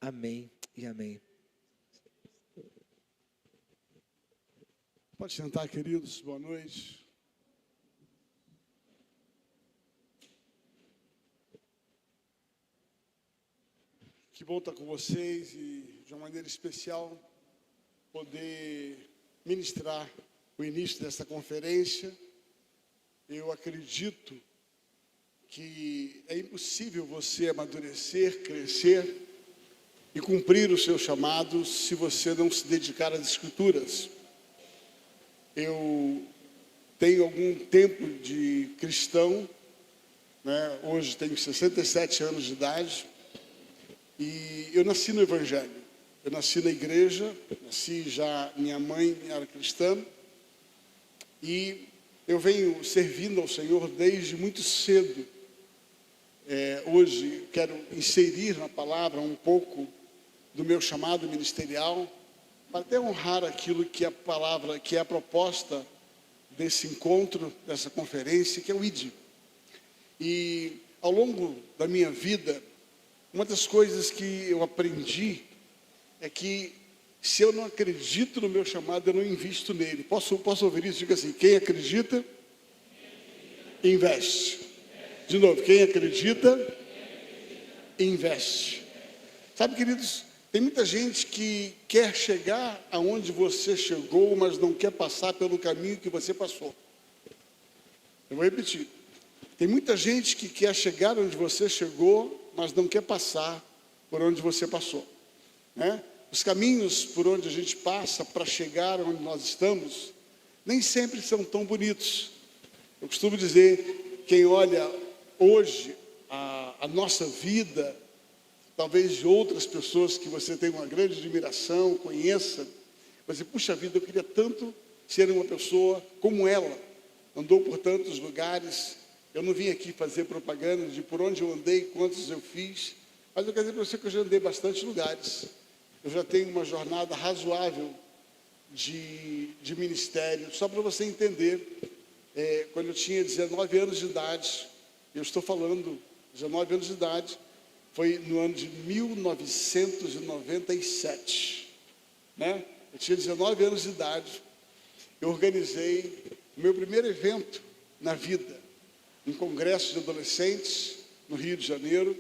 Amém e amém. Pode sentar, queridos. Boa noite. Que bom estar com vocês e, de uma maneira especial, poder ministrar o início dessa conferência. Eu acredito que é impossível você amadurecer, crescer e cumprir o seu chamado se você não se dedicar às Escrituras. Eu tenho algum tempo de cristão, né? Hoje tenho 67 anos de idade, e eu nasci no Evangelho. Eu nasci na igreja, minha mãe era cristã, e eu venho servindo ao Senhor desde muito cedo. Hoje quero inserir na palavra um pouco do meu chamado ministerial, para até honrar aquilo que a palavra, que é a proposta desse encontro, dessa conferência, que é o ID. E ao longo da minha vida, uma das coisas que eu aprendi é que se eu não acredito no meu chamado, eu não invisto nele. Posso ouvir isso? Diga assim: quem acredita, investe. De novo, quem acredita, investe. Sabe, queridos, tem muita gente que quer chegar aonde você chegou, mas não quer passar pelo caminho que você passou. Eu vou repetir. Tem muita gente que quer chegar onde você chegou, mas não quer passar por onde você passou, né? Os caminhos por onde a gente passa para chegar onde nós estamos, nem sempre são tão bonitos. Eu costumo dizer, quem olha hoje a nossa vida, talvez de outras pessoas que você tem uma grande admiração, conheça, você, puxa vida, eu queria tanto ser uma pessoa como ela. Andou por tantos lugares. Eu não vim aqui fazer propaganda de por onde eu andei, quantos eu fiz, mas eu quero dizer para você que eu já andei bastante lugares. Eu já tenho uma jornada razoável de ministério. Só para você entender, quando eu tinha 19 anos de idade, eu estou falando 19 anos de idade, foi no ano de 1997, né? Eu tinha 19 anos de idade, eu organizei o meu primeiro evento na vida, um congresso de adolescentes no Rio de Janeiro,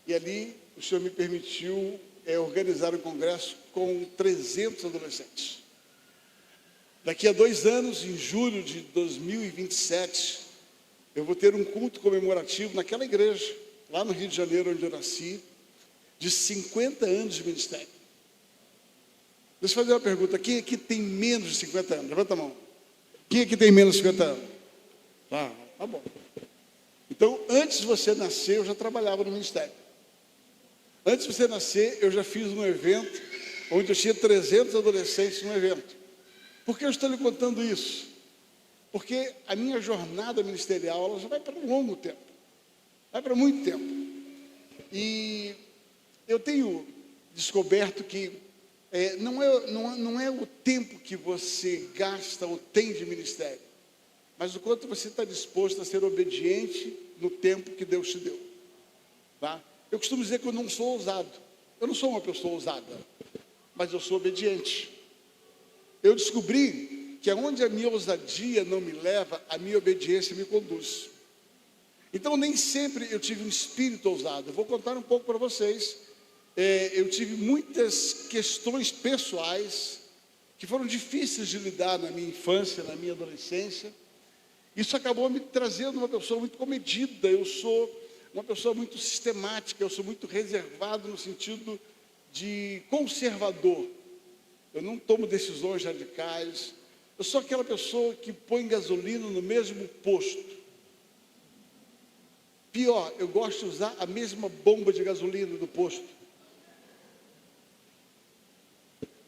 e ali o Senhor me permitiu organizar um congresso com 300 adolescentes. Daqui a 2 anos, em julho de 2027, eu vou ter um culto comemorativo naquela igreja, lá no Rio de Janeiro, onde eu nasci, de 50 anos de ministério. Deixa eu fazer uma pergunta: quem aqui tem menos de 50 anos? Levanta a mão. Quem aqui tem menos de 50 anos? Tá bom. Então, antes de você nascer, eu já trabalhava no ministério. Antes de você nascer, eu já fiz um evento, onde eu tinha 300 adolescentes no evento. Por que eu estou lhe contando isso? Porque a minha jornada ministerial, ela já vai para um longo tempo. Vai para muito tempo. E eu tenho descoberto que não é o tempo que você gasta ou tem de ministério, mas o quanto você está disposto a ser obediente no tempo que Deus te deu. Tá? Eu costumo dizer que eu não sou ousado. Eu não sou uma pessoa ousada, mas eu sou obediente. Eu descobri que aonde a minha ousadia não me leva, a minha obediência me conduz. Então, nem sempre eu tive um espírito ousado. Eu vou contar um pouco para vocês. Eu tive muitas questões pessoais que foram difíceis de lidar na minha infância, na minha adolescência. Isso acabou me trazendo uma pessoa muito comedida. Eu sou uma pessoa muito sistemática, eu sou muito reservado no sentido de conservador. Eu não tomo decisões radicais. Eu sou aquela pessoa que põe gasolina no mesmo posto. Pior, eu gosto de usar a mesma bomba de gasolina do posto.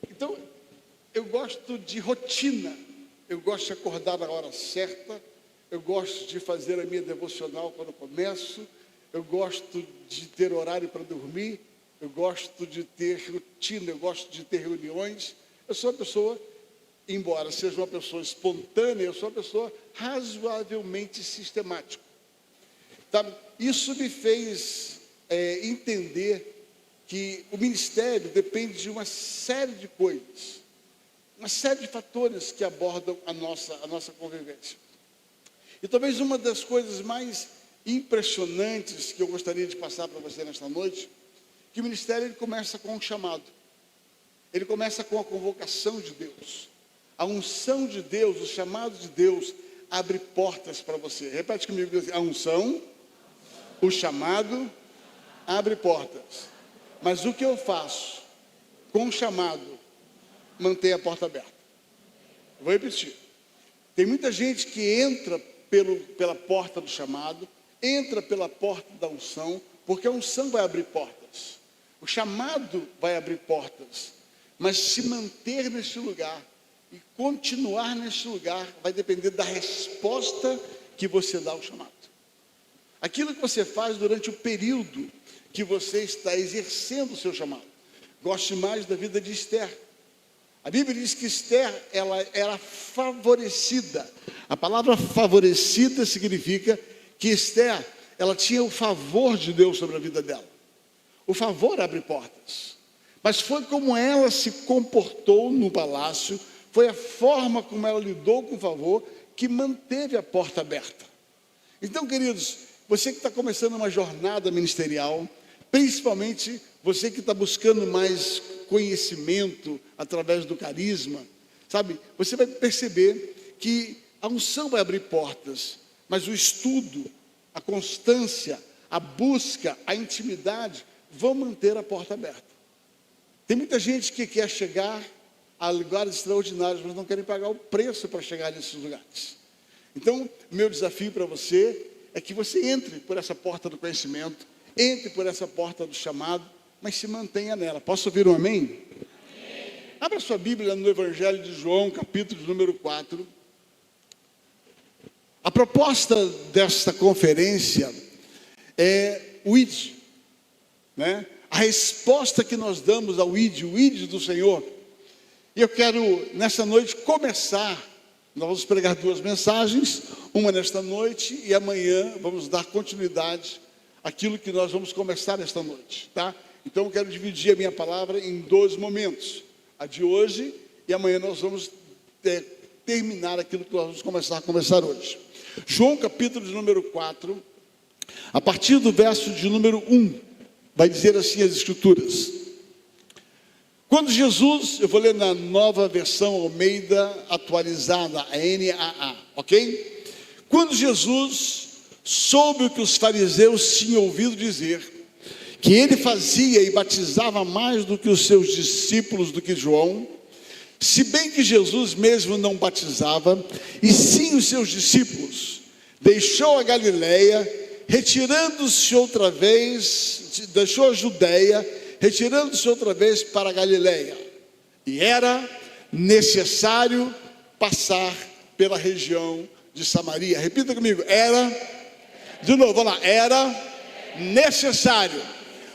Então, eu gosto de rotina. Eu gosto de acordar na hora certa. Eu gosto de fazer a minha devocional quando eu começo. Eu gosto de ter horário para dormir. Eu gosto de ter rotina. Eu gosto de ter reuniões. Eu sou uma pessoa, embora seja uma pessoa espontânea, eu sou uma pessoa razoavelmente sistemática. Tá? Isso me fez entender que o ministério depende de uma série de coisas, uma série de fatores que abordam a nossa convivência. E talvez uma das coisas mais impressionantes que eu gostaria de passar para você nesta noite, que o ministério ele começa com um chamado. Ele começa com a convocação de Deus. A unção de Deus, o chamado de Deus, abre portas para você. Repete comigo, a unção, o chamado, abre portas. Mas o que eu faço com o chamado, mantém a porta aberta. Vou repetir. Tem muita gente que entra pela porta do chamado, entra pela porta da unção, porque a unção vai abrir portas. O chamado vai abrir portas. Mas se manter neste lugar e continuar neste lugar vai depender da resposta que você dá ao chamado. Aquilo que você faz durante o período que você está exercendo o seu chamado. Goste mais da vida de Esther. A Bíblia diz que Esther, ela era favorecida. A palavra favorecida significa que Esther, ela tinha o favor de Deus sobre a vida dela. O favor abre portas. Mas foi como ela se comportou no palácio, foi a forma como ela lidou com o favor, que manteve a porta aberta. Então, queridos, você que está começando uma jornada ministerial, principalmente você que está buscando mais conhecimento através do carisma, sabe? Você vai perceber que a unção vai abrir portas, mas o estudo, a constância, a busca, a intimidade vão manter a porta aberta. Tem muita gente que quer chegar a lugares extraordinários, mas não querem pagar o preço para chegar nesses lugares. Então, meu desafio para você é que você entre por essa porta do conhecimento, entre por essa porta do chamado, mas se mantenha nela. Posso ouvir um amém? Amém. Abra sua Bíblia no Evangelho de João, capítulo número 4. A proposta desta conferência é o ID, né? A resposta que nós damos ao ID, o ID do Senhor. E eu quero, nessa noite, começar. Nós vamos pregar 2 mensagens, uma nesta noite e amanhã vamos dar continuidade àquilo que nós vamos começar nesta noite, tá? Então eu quero dividir a minha palavra em 2 momentos, a de hoje e amanhã nós vamos terminar aquilo que nós vamos começar a conversar hoje. João capítulo de número 4, a partir do verso de número 1, vai dizer assim as escrituras. Quando Jesus, eu vou ler na nova versão Almeida atualizada, a NAA, ok? Quando Jesus soube o que os fariseus tinham ouvido dizer, que ele fazia e batizava mais do que os seus discípulos, do que João, se bem que Jesus mesmo não batizava, e sim os seus discípulos, deixou a Galileia, retirando-se outra vez, deixou a Judeia, retirando-se outra vez para a Galileia. E era necessário passar pela região de Samaria. Repita comigo, de novo, vamos lá, era necessário.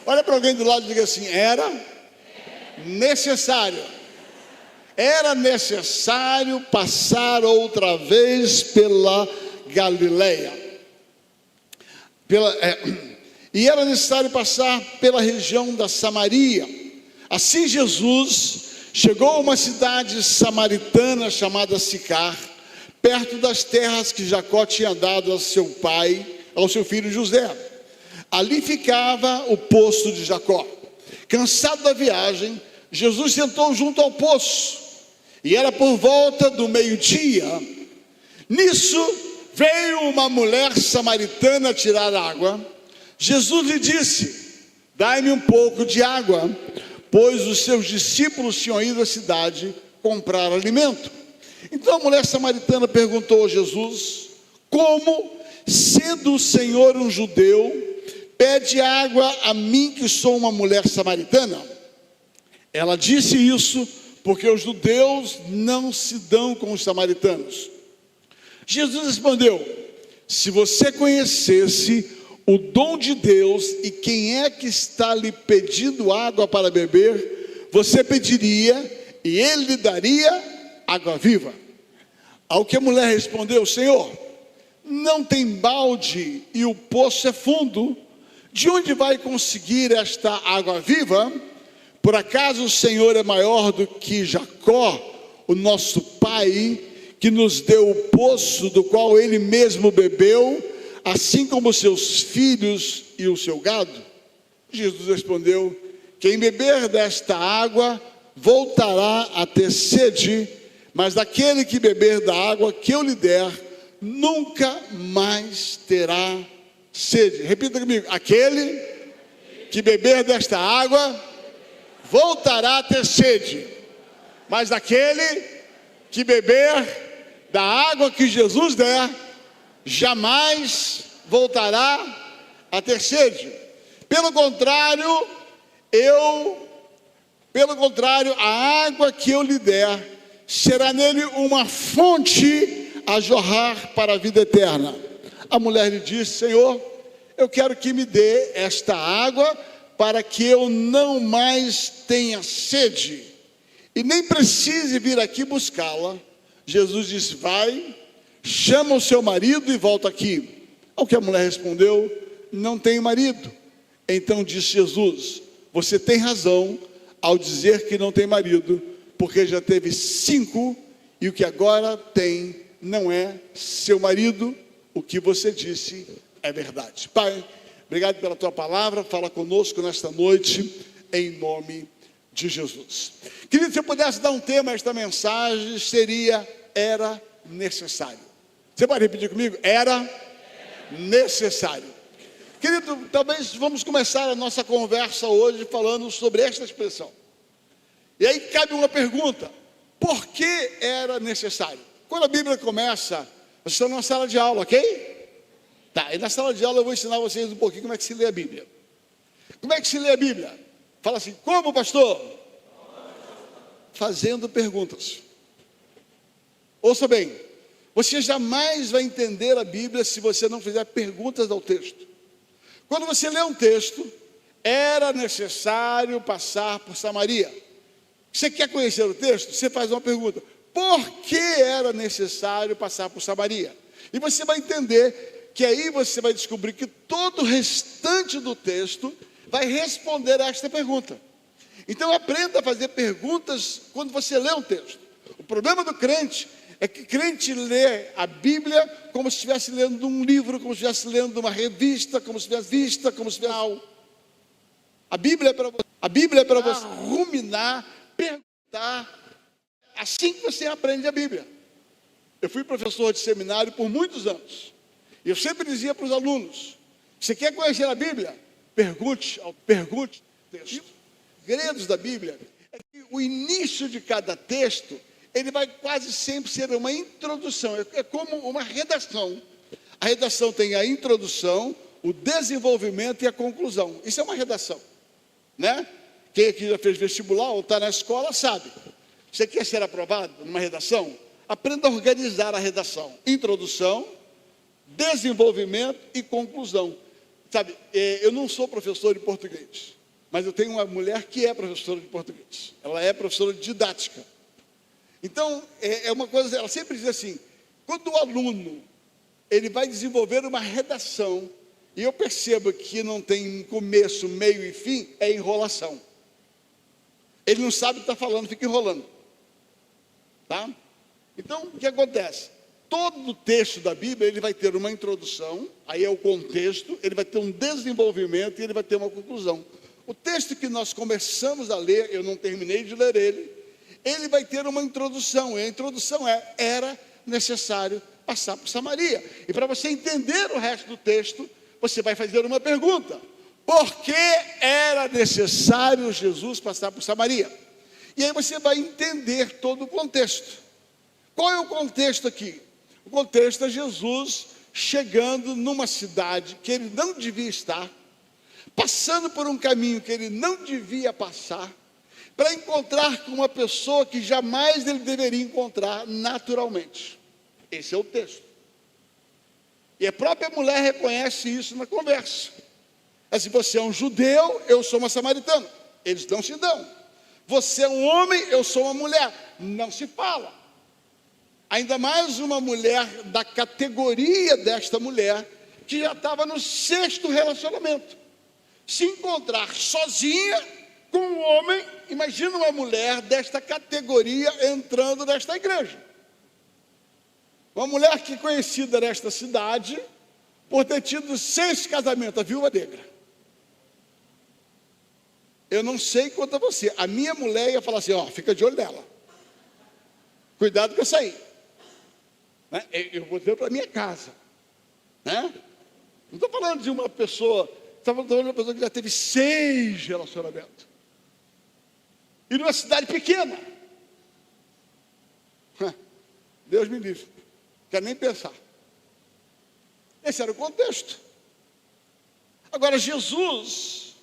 Olha para alguém do lado e diga assim, era necessário. Era necessário passar outra vez pela Galileia. E era necessário passar pela região da Samaria. Assim Jesus chegou a uma cidade samaritana chamada Sicar, perto das terras que Jacó tinha dado a seu pai, ao seu filho José. Ali ficava o poço de Jacó. Cansado da viagem, Jesus sentou junto ao poço, e era por volta do meio-dia. Nisso veio uma mulher samaritana tirar água. Jesus lhe disse, dai-me um pouco de água, pois os seus discípulos tinham ido à cidade comprar alimento. Então a mulher samaritana perguntou a Jesus, como, sendo o Senhor um judeu, pede água a mim que sou uma mulher samaritana? Ela disse isso porque os judeus não se dão com os samaritanos. Jesus respondeu, se você conhecesse o dom de Deus e quem é que está lhe pedindo água para beber, você pediria e ele lhe daria água viva. Ao que a mulher respondeu, Senhor, não tem balde e o poço é fundo, de onde vai conseguir esta água viva? Por acaso o Senhor é maior do que Jacó, o nosso pai, que nos deu o poço do qual ele mesmo bebeu, assim como seus filhos e o seu gado? Jesus respondeu: quem beber desta água voltará a ter sede, mas daquele que beber da água que eu lhe der, nunca mais terá sede. Repita comigo: aquele que beber desta água voltará a ter sede, mas daquele que beber da água que Jesus der, jamais voltará a ter sede. Pelo contrário, a água que eu lhe der será nele uma fonte a jorrar para a vida eterna. A mulher lhe disse: Senhor, eu quero que me dê esta água para que eu não mais tenha sede e nem precise vir aqui buscá-la. Jesus disse: vai, chama o seu marido e volta aqui. Ao que a mulher respondeu: não tenho marido. Então disse Jesus: você tem razão ao dizer que não tem marido, porque já teve 5 e o que agora tem não é seu marido. O que você disse é verdade. Pai, obrigado pela tua palavra, fala conosco nesta noite, em nome de Jesus. Querido, se eu pudesse dar um tema a esta mensagem, seria: era necessário. Você pode repetir comigo? Era necessário. Querido, talvez vamos começar a nossa conversa hoje falando sobre esta expressão. E aí cabe uma pergunta: por que era necessário? Quando a Bíblia começa, vocês estão numa sala de aula, ok? Tá, e na sala de aula eu vou ensinar vocês um pouquinho como é que se lê a Bíblia. Como é que se lê a Bíblia? Fala assim: como, pastor? Fazendo perguntas. Ouça bem, você jamais vai entender a Bíblia se você não fizer perguntas ao texto. Quando você lê um texto, era necessário passar por Samaria. Você quer conhecer o texto? Você faz uma pergunta: por que era necessário passar por Samaria? E você vai entender que aí você vai descobrir que todo o restante do texto vai responder a esta pergunta. Então aprenda a fazer perguntas quando você lê um texto. O problema do crente é que crente lê a Bíblia como se estivesse lendo um livro, como se estivesse lendo uma revista, como se estivesse vista, como se estivesse... A Bíblia é para você ruminar, perguntar. Assim que você aprende a Bíblia. Eu fui professor de seminário por muitos anos. E eu sempre dizia para os alunos: você quer conhecer a Bíblia? Pergunte. Os segredos da Bíblia é que o início de cada texto, ele vai quase sempre ser uma introdução. É como uma redação. A redação tem a introdução, o desenvolvimento e a conclusão. Isso é uma redação, né? Quem aqui já fez vestibular ou está na escola sabe. Você quer ser aprovado numa redação? Aprenda a organizar a redação. Introdução, desenvolvimento e conclusão. Sabe, eu não sou professor de português, mas eu tenho uma mulher que é professora de português. Ela é professora de didática. Então, é uma coisa, ela sempre diz assim: quando o aluno, ele vai desenvolver uma redação, e eu percebo que não tem começo, meio e fim, é enrolação. Ele não sabe o que está falando, fica enrolando. Tá? Então, o que acontece? Todo o texto da Bíblia, ele vai ter uma introdução, aí é o contexto, ele vai ter um desenvolvimento e ele vai ter uma conclusão. O texto que nós começamos a ler, eu não terminei de ler ele vai ter uma introdução, e a introdução era necessário passar por Samaria. E para você entender o resto do texto, você vai fazer uma pergunta: por que era necessário Jesus passar por Samaria? E aí você vai entender todo o contexto. Qual é o contexto aqui? O contexto é Jesus chegando numa cidade que ele não devia estar, passando por um caminho que ele não devia passar, para encontrar com uma pessoa que jamais ele deveria encontrar naturalmente. Esse é o texto. E a própria mulher reconhece isso na conversa. Assim: você é um judeu, eu sou uma samaritana. Eles não se dão. Você é um homem, eu sou uma mulher. Não se fala. Ainda mais uma mulher da categoria desta mulher, que já estava no 6º relacionamento. se encontrar sozinha com um homem. Imagina uma mulher desta categoria entrando nesta igreja. Uma mulher que é conhecida nesta cidade por ter tido 6 casamentos, a viúva negra. Eu não sei quanto a você, a minha mulher ia falar assim, ó, fica de olho nela. Cuidado com essa aí. Né? Eu vou dizer para a minha casa. Né? Não estou falando de uma pessoa, estou falando de uma pessoa que já teve 6 relacionamentos. E numa cidade pequena. Deus me livre. Não quero nem pensar. Esse era o contexto. Agora Jesus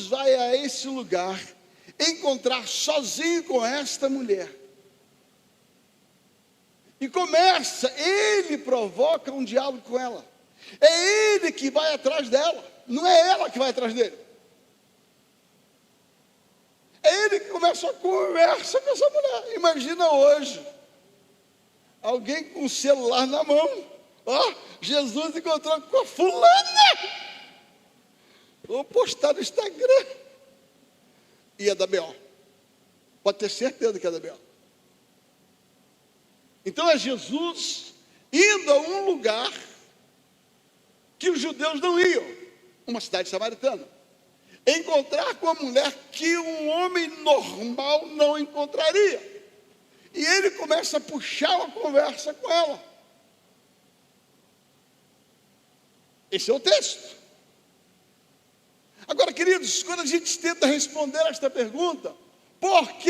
vai a esse lugar encontrar sozinho com esta mulher. E começa, ele provoca um diálogo com ela. É ele que vai atrás dela, não é ela que vai atrás dele. É ele que começa a conversa com essa mulher. Imagina hoje, alguém com o celular na mão. Ó, Jesus encontrou com a fulana. Vou postar no Instagram. E é da B.O. Pode ter certeza que é da B.O. Então é Jesus indo a um lugar que os judeus não iam, uma cidade samaritana, encontrar com a mulher que um homem normal não encontraria. E ele começa a puxar uma conversa com ela. Esse é o texto. Agora, queridos, quando a gente tenta responder esta pergunta, por que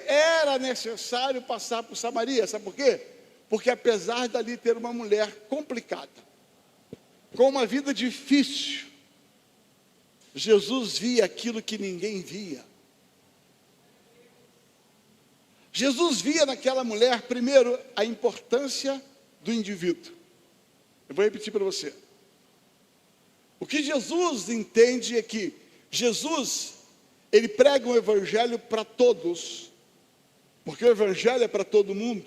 era necessário passar por Samaria? Sabe por quê? Porque apesar dali ter uma mulher complicada, com uma vida difícil, Jesus via aquilo que ninguém via. Jesus via naquela mulher, primeiro, a importância do indivíduo. Eu vou repetir para você. O que Jesus entende é que Jesus, ele prega um evangelho para todos, porque o evangelho é para todo mundo,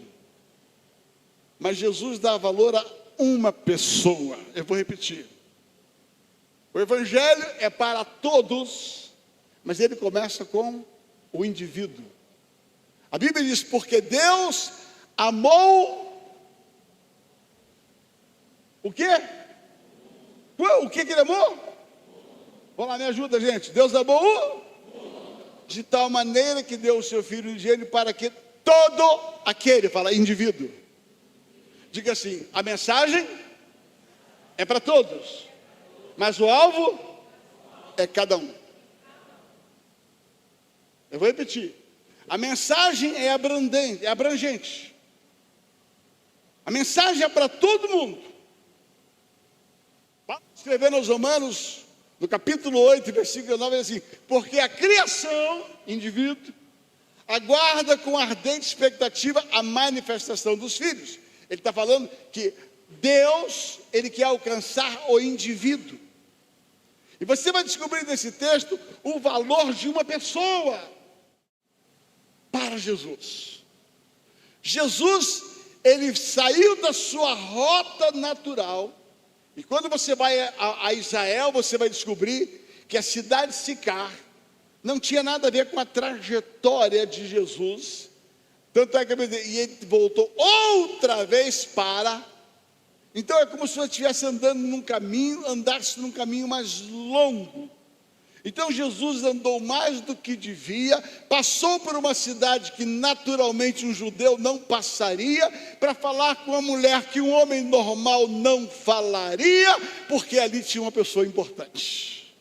mas Jesus dá valor a uma pessoa. Eu vou repetir. O evangelho é para todos, mas ele começa com o indivíduo. A Bíblia diz, porque Deus amou o quê? O que ele amou? Vamos lá, me ajuda, gente. Deus amou de tal maneira que deu o seu Filho unigênito para que todo aquele, fala indivíduo, diga assim, a mensagem é para todos, mas o alvo é cada um. Eu vou repetir. A mensagem é abrangente. A mensagem é para todo mundo. Escrevendo aos Romanos, no capítulo 8, versículo 9, assim, porque a criação, indivíduo, aguarda com ardente expectativa a manifestação dos filhos. Ele está falando que Deus, ele quer alcançar o indivíduo. E você vai descobrir nesse texto o valor de uma pessoa para Jesus. Jesus, ele saiu da sua rota natural. E quando você vai a Israel, você vai descobrir que a cidade de Sicar não tinha nada a ver com a trajetória de Jesus. Tanto é que ele voltou outra vez para. Então é como se você estivesse andando num caminho, andasse num caminho mais longo. Então Jesus andou mais do que devia, passou por uma cidade que naturalmente um judeu não passaria, para falar com uma mulher que um homem normal não falaria, porque ali tinha uma pessoa importante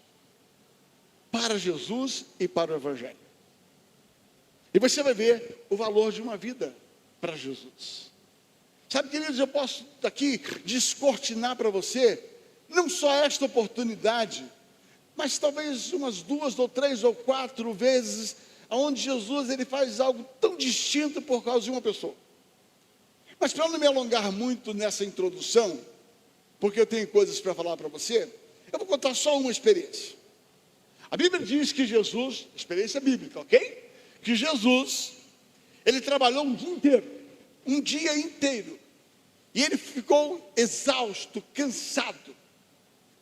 para Jesus e para o Evangelho. E você vai ver o valor de uma vida para Jesus. Sabe, queridos, eu posso aqui descortinar para você, não só esta oportunidade, mas talvez umas 2 ou 3 ou 4 vezes, onde Jesus ele faz algo tão distinto por causa de uma pessoa. Mas para não me alongar muito nessa introdução, porque eu tenho coisas para falar para você, eu vou contar só uma experiência. A Bíblia diz que Jesus, experiência bíblica, ok? Que Jesus, ele trabalhou um dia inteiro, e ele ficou exausto, cansado,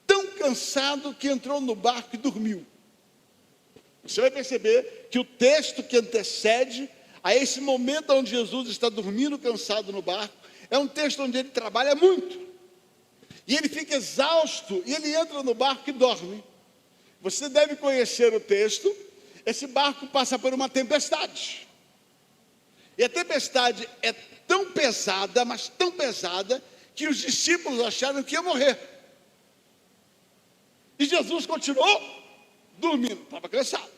tão cansado que entrou no barco e dormiu. Você vai perceber que o texto que antecede a esse momento onde Jesus está dormindo cansado no barco, é um texto onde ele trabalha muito. E ele fica exausto, e ele entra no barco e dorme. Você deve conhecer o texto. Esse barco passa por uma tempestade. E a tempestade é tão pesada, mas tão pesada, que os discípulos acharam que ia morrer. E Jesus continuou dormindo, estava cansado.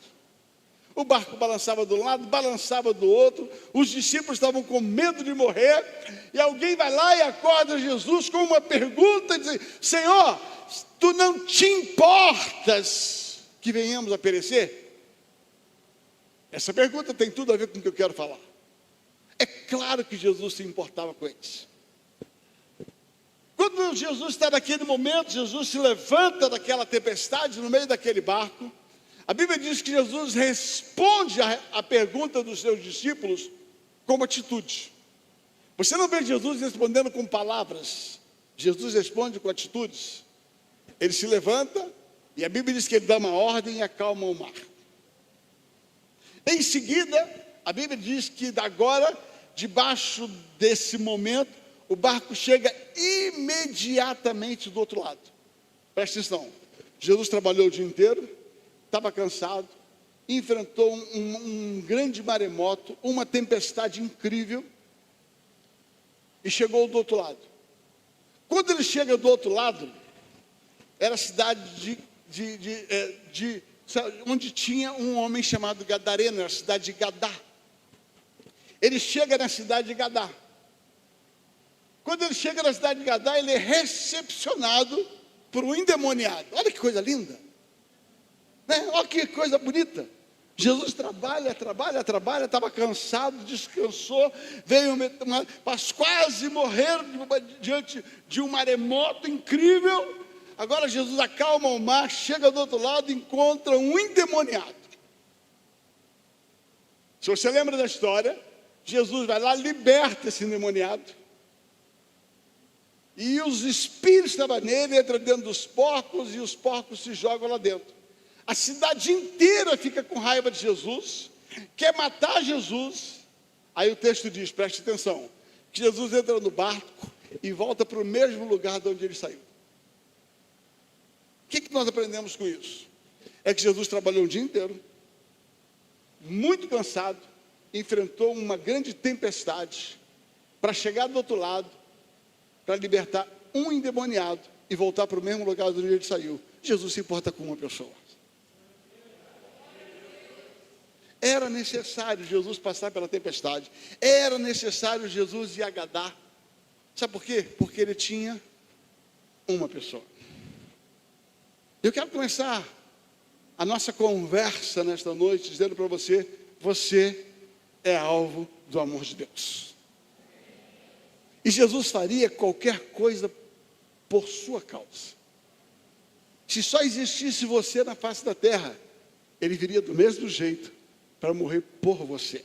O barco balançava de um lado, balançava do outro. Os discípulos estavam com medo de morrer. E alguém vai lá e acorda Jesus com uma pergunta, diz: Senhor, tu não te importas que venhamos a perecer? Essa pergunta tem tudo a ver com o que eu quero falar. É claro que Jesus se importava com eles. Quando Jesus está naquele momento, Jesus se levanta daquela tempestade no meio daquele barco. A Bíblia diz que Jesus responde a pergunta dos seus discípulos com uma atitude. Você não vê Jesus respondendo com palavras. Jesus responde com atitudes. Ele se levanta e a Bíblia diz que ele dá uma ordem e acalma o mar. Em seguida, a Bíblia diz que agora, debaixo desse momento, o barco chega imediatamente do outro lado. Presta atenção. Jesus trabalhou o dia inteiro, estava cansado, enfrentou um grande maremoto, uma tempestade incrível, e chegou do outro lado. Quando ele chega do outro lado, era a cidade onde tinha um homem chamado Gadareno, era a cidade de Gadá. Ele chega na cidade de Gadá. Quando ele chega na cidade de Gadá, ele é recepcionado por um endemoniado. Olha que coisa linda, né? Olha que coisa bonita. Jesus trabalha, estava cansado, descansou, veio, mas quase morrer diante de um maremoto incrível. Agora Jesus acalma o mar, chega do outro lado e encontra um endemoniado. Se você lembra da história, Jesus vai lá, liberta esse endemoniado. E os espíritos que estavam nele entram dentro dos porcos e os porcos se jogam lá dentro. A cidade inteira fica com raiva de Jesus, quer matar Jesus. Aí o texto diz, preste atenção, que Jesus entra no barco e volta para o mesmo lugar de onde ele saiu. O que nós aprendemos com isso? É que Jesus trabalhou o dia inteiro, muito cansado, enfrentou uma grande tempestade, para chegar do outro lado, para libertar um endemoniado e voltar para o mesmo lugar de onde ele saiu. Jesus se importa com uma pessoa. Era necessário Jesus passar pela tempestade. Era necessário Jesus ir a Gadá. Sabe por quê? Porque ele tinha uma pessoa. Eu quero começar a nossa conversa nesta noite dizendo para você: você é alvo do amor de Deus. E Jesus faria qualquer coisa por sua causa. Se só existisse você na face da terra, ele viria do mesmo jeito para morrer por você.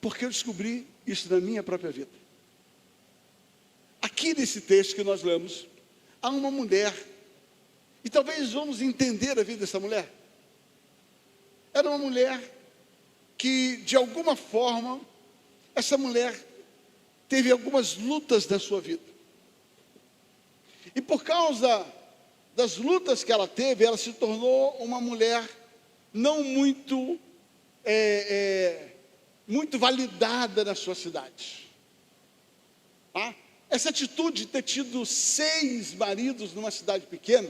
Porque eu descobri isso na minha própria vida. Aqui nesse texto que nós lemos, há uma mulher, e talvez vamos entender a vida dessa mulher. Era uma mulher que, de alguma forma, essa mulher teve algumas lutas na sua vida. E por causa das lutas que ela teve, ela se tornou uma mulher não muito muito validada na sua cidade. Essa atitude de ter tido 6 maridos numa cidade pequena,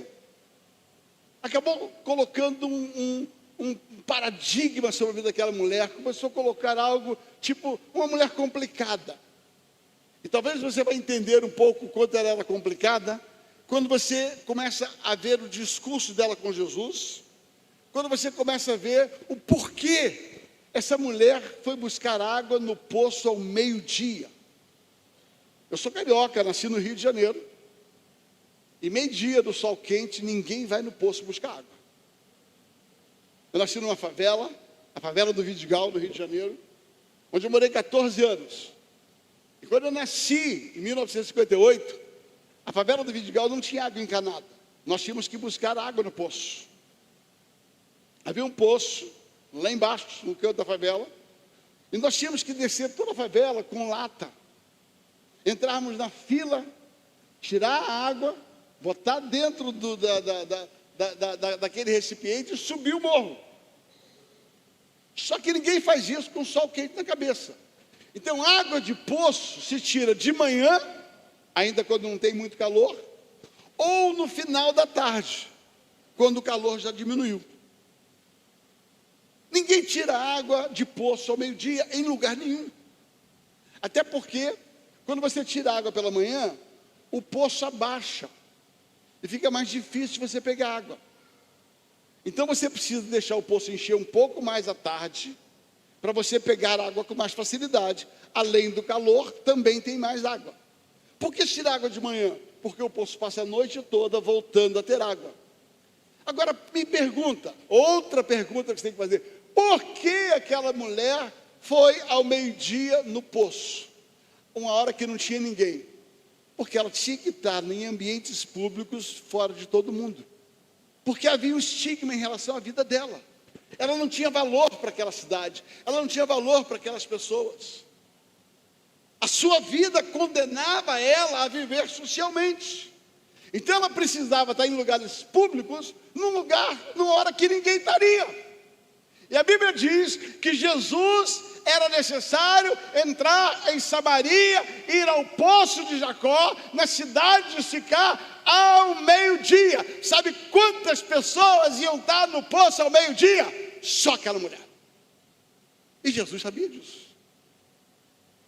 acabou colocando um paradigma sobre a vida daquela mulher. Começou a colocar algo tipo uma mulher complicada. E talvez você vai entender um pouco o quanto ela era complicada quando você começa a ver o discurso dela com Jesus, quando você começa a ver o porquê essa mulher foi buscar água no poço ao meio-dia. Eu sou carioca, nasci no Rio de Janeiro, e meio-dia do sol quente, ninguém vai no poço buscar água. Eu nasci numa favela, a favela do Vidigal, no Rio de Janeiro, onde eu morei 14 anos. E quando eu nasci, em 1958, a favela do Vidigal não tinha água encanada. nós tínhamos que buscar água no poço. Havia um poço lá embaixo, no canto da favela, e nós tínhamos que descer toda a favela com lata, entrarmos na fila, tirar a água, botar dentro daquele recipiente e subir o morro. Só que ninguém faz isso com sol quente na cabeça. Então, água de poço se tira de manhã, ainda quando não tem muito calor, ou no final da tarde, quando o calor já diminuiu. Ninguém tira água de poço ao meio-dia em lugar nenhum. Até porque, quando você tira água pela manhã, o poço abaixa e fica mais difícil você pegar água. Então você precisa deixar o poço encher um pouco mais à tarde, para você pegar água com mais facilidade. Além do calor, também tem mais água. Por que tirar água de manhã? Porque o poço passa a noite toda voltando a ter água. Agora me pergunta, outra pergunta que você tem que fazer: por que aquela mulher foi ao meio-dia no poço, uma hora que não tinha ninguém? Porque ela tinha que estar em ambientes públicos fora de todo mundo. Porque havia um estigma em relação à vida dela. Ela não tinha valor para aquela cidade, ela não tinha valor para aquelas pessoas. A sua vida condenava ela a viver socialmente. Então ela precisava estar em lugares públicos, numa hora que ninguém estaria. E a Bíblia diz que Jesus era necessário entrar em Samaria, ir ao poço de Jacó, na cidade de Sicar, ao meio-dia. Sabe quantas pessoas iam estar no poço ao meio-dia? Só aquela mulher. E Jesus sabia disso.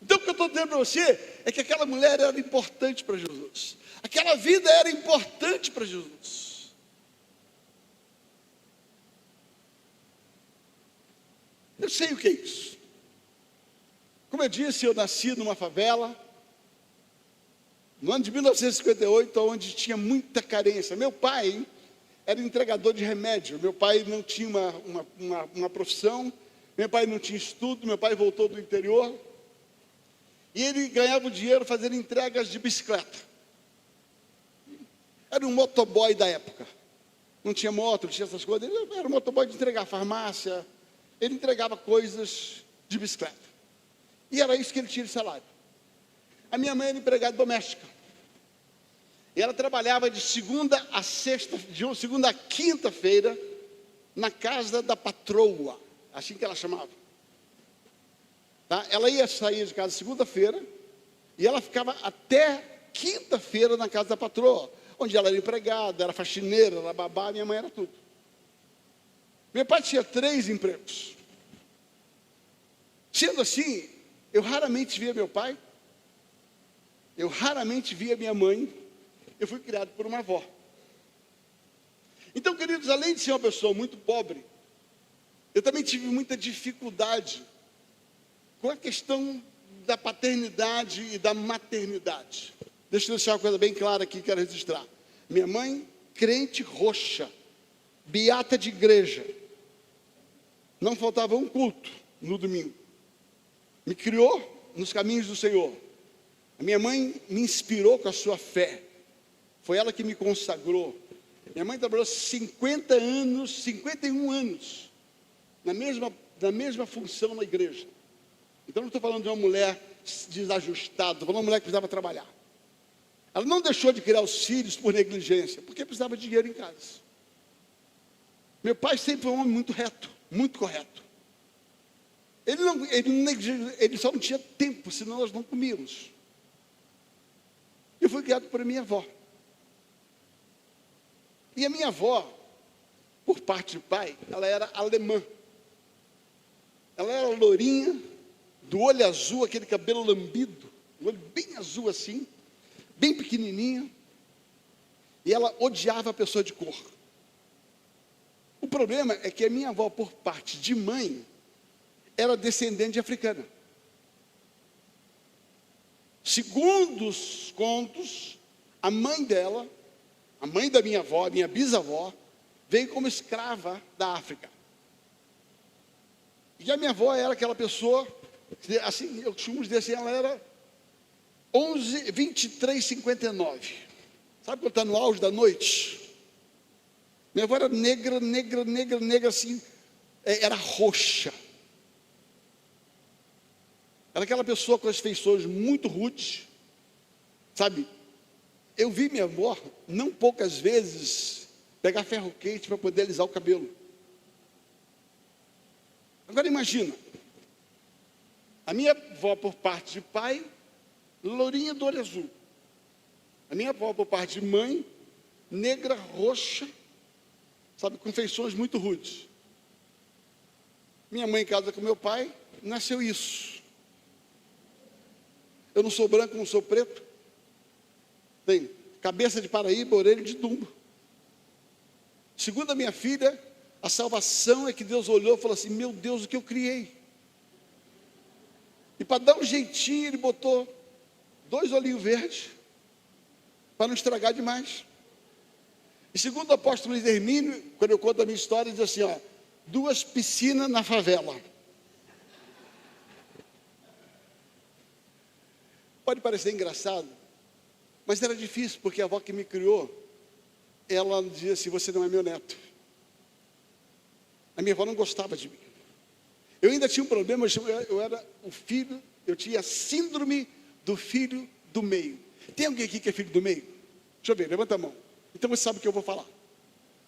Então o que eu estou dizendo para você é que aquela mulher era importante para Jesus. Aquela vida era importante para Jesus. Eu sei o que é isso. Como eu disse, eu nasci numa favela, no ano de 1958, onde tinha muita carência. Meu pai era entregador de remédio. Meu pai não tinha uma profissão, meu pai não tinha estudo, meu pai voltou do interior. E ele ganhava o dinheiro fazendo entregas de bicicleta. Era um motoboy da época. Não tinha moto, não tinha essas coisas. Ele era um motoboy de entregar farmácia. Ele entregava coisas de bicicleta. E era isso que ele tinha de salário. A minha mãe era empregada doméstica. E ela trabalhava de segunda a sexta, de segunda a quinta-feira, na casa da patroa, assim que ela chamava. Tá? Ela ia sair de casa segunda-feira, e ela ficava até quinta-feira na casa da patroa, onde ela era empregada, era faxineira, era babá, minha mãe era tudo. Meu pai tinha 3 empregos. Sendo assim, eu raramente via meu pai, eu raramente via minha mãe. Eu fui criado por uma avó. Então, queridos, além de ser uma pessoa muito pobre, eu também tive muita dificuldade com a questão da paternidade e da maternidade. Deixa eu deixar uma coisa bem clara aqui que quero registrar. Minha mãe, crente roxa, beata de igreja, não faltava um culto no domingo. Me criou nos caminhos do Senhor. A minha mãe me inspirou com a sua fé. Foi ela que me consagrou. Minha mãe trabalhou 50 anos, 51 anos, na mesma função na igreja. Então não estou falando de uma mulher desajustada, estou falando de uma mulher que precisava trabalhar. Ela não deixou de criar os filhos por negligência, porque precisava de dinheiro em casa. Meu pai sempre foi um homem muito reto, muito correto. Ele só não tinha tempo, senão nós não comíamos. Eu fui criado por minha avó. E a minha avó, por parte de pai, ela era alemã. Ela era lourinha, do olho azul, aquele cabelo lambido, o olho bem azul assim, bem pequenininha. E ela odiava a pessoa de cor. O problema é que a minha avó, por parte de mãe, era descendente de africana. Segundo os contos, a mãe dela, a mãe da minha avó, a minha bisavó, veio como escrava da África. E a minha avó era aquela pessoa, assim, eu costumo dizer assim, ela era 23:59. Sabe quando está no auge da noite? Minha avó era negra, negra, negra, negra, assim, era roxa. Era aquela pessoa com as feições muito rudes, sabe? Eu vi minha avó, não poucas vezes, pegar ferro quente para poder alisar o cabelo. Agora imagina, a minha avó por parte de pai, lourinha do olho azul. A minha avó por parte de mãe, negra, roxa, sabe, com feições muito rudes. Minha mãe em casa com meu pai, nasceu isso. Eu não sou branco, não sou preto. Tenho cabeça de Paraíba, orelha de Dumbo. Segundo a minha filha, a salvação é que Deus olhou e falou assim: meu Deus, o que eu criei? E para dar um jeitinho, ele botou 2 olhinhos verdes, para não estragar demais. E segundo o apóstolo Luiz Hermínio, quando eu conto a minha história, diz assim, ó: 2 piscinas na favela. Pode parecer engraçado, mas era difícil, porque a avó que me criou, ela dizia assim: você não é meu neto. A minha avó não gostava de mim. Eu ainda tinha um problema, eu era o filho, eu tinha a síndrome do filho do meio. Tem alguém aqui que é filho do meio? Deixa eu ver, levanta a mão. Então você sabe o que eu vou falar.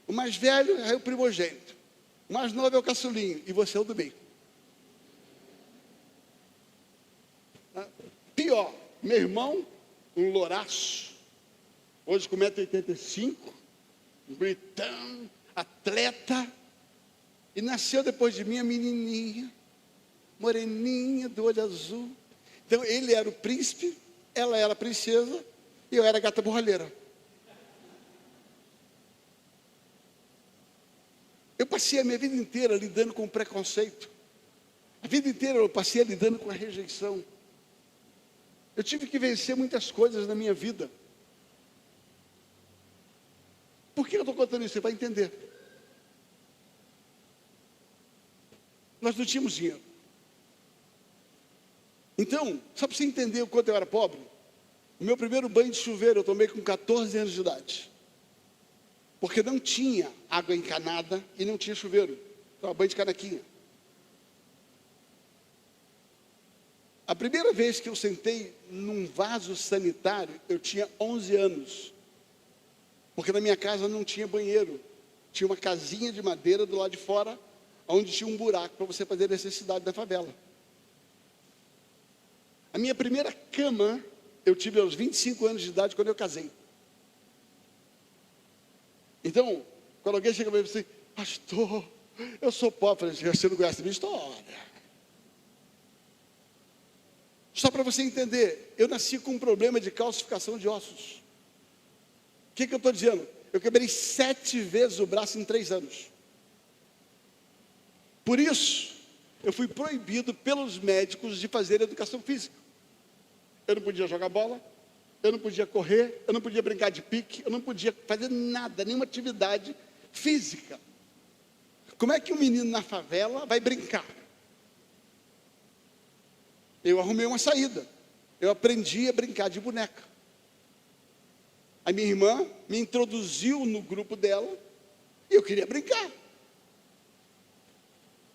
O mais velho é o primogênito, o mais novo é o caçulinho, e você é o do meio. Pior, meu irmão, um louraço, hoje com 1,85 m, um bonitão, atleta, e nasceu depois de mim a menininha, moreninha, do olho azul. Então ele era o príncipe, ela era a princesa, e eu era a gata borralheira. Eu passei a minha vida inteira lidando com preconceito. A vida inteira eu passei lidando com a rejeição. Eu tive que vencer muitas coisas na minha vida. Por que eu estou contando isso? Você vai entender. Nós não tínhamos dinheiro. Então, só para você entender o quanto eu era pobre, o meu primeiro banho de chuveiro eu tomei com 14 anos de idade. Porque não tinha água encanada e não tinha chuveiro. Então, banho de canequinha. A primeira vez que eu sentei num vaso sanitário, eu tinha 11 anos. Porque na minha casa não tinha banheiro. Tinha uma casinha de madeira do lado de fora, onde tinha um buraco para você fazer necessidade da favela. A minha primeira cama, eu tive aos 25 anos de idade, quando eu casei. Então, quando alguém chega para mim e diz assim: pastor, eu sou pobre. Eu falei: você não conhece a minha história. Só para você entender, eu nasci com um problema de calcificação de ossos. O que eu estou dizendo? Eu quebrei 7 vezes o braço em 3 anos. Por isso, eu fui proibido pelos médicos de fazer educação física. Eu não podia jogar bola, eu não podia correr, eu não podia brincar de pique, eu não podia fazer nada, nenhuma atividade física. Como é que um menino na favela vai brincar? Eu arrumei uma saída. Eu aprendi a brincar de boneca. A minha irmã me introduziu no grupo dela e eu queria brincar.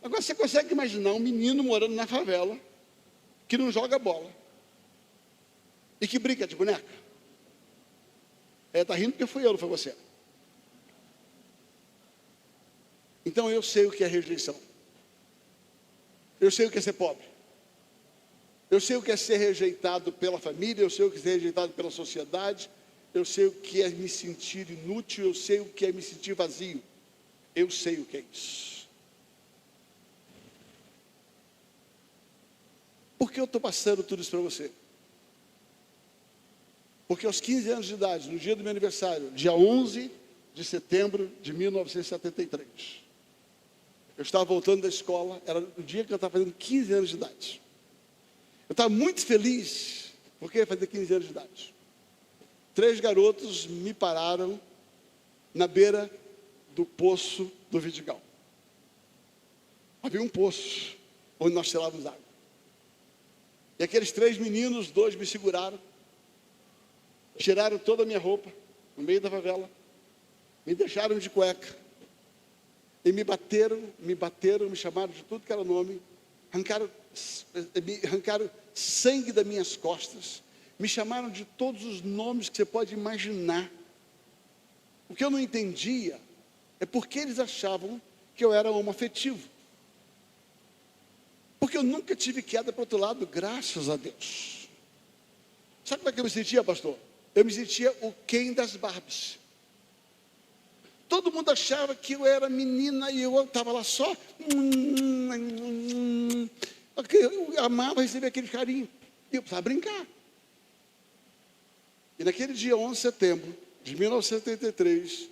Agora você consegue imaginar um menino morando na favela que não joga bola e que brinca de boneca? Está rindo porque fui eu, não foi você. Então eu sei o que é rejeição. Eu sei o que é ser pobre. Eu sei o que é ser rejeitado pela família, eu sei o que é ser rejeitado pela sociedade, eu sei o que é me sentir inútil, eu sei o que é me sentir vazio. Eu sei o que é isso. Por que eu estou passando tudo isso para você? Porque aos 15 anos de idade, no dia do meu aniversário, dia 11 de setembro de 1973, eu estava voltando da escola, era o dia que eu estava fazendo 15 anos de idade. Eu estava muito feliz, porque eu ia fazer 15 anos de idade. 3 garotos me pararam na beira do poço do Vidigal. Havia um poço onde nós tirávamos água. E aqueles 3 meninos, 2 me seguraram, tiraram toda a minha roupa, no meio da favela, me deixaram de cueca, e me bateram, me chamaram de tudo que era nome, arrancaram sangue das minhas costas, me chamaram de todos os nomes que você pode imaginar. O que eu não entendia é porque eles achavam que eu era homoafetivo. Porque eu nunca tive queda para o outro lado, graças a Deus. Sabe como é que eu me sentia, pastor? Eu me sentia o Ken das Barbies. Todo mundo achava que eu era menina e eu estava lá só. Eu amava receber aquele carinho. E eu precisava brincar. E naquele dia 11 de setembro de 1983,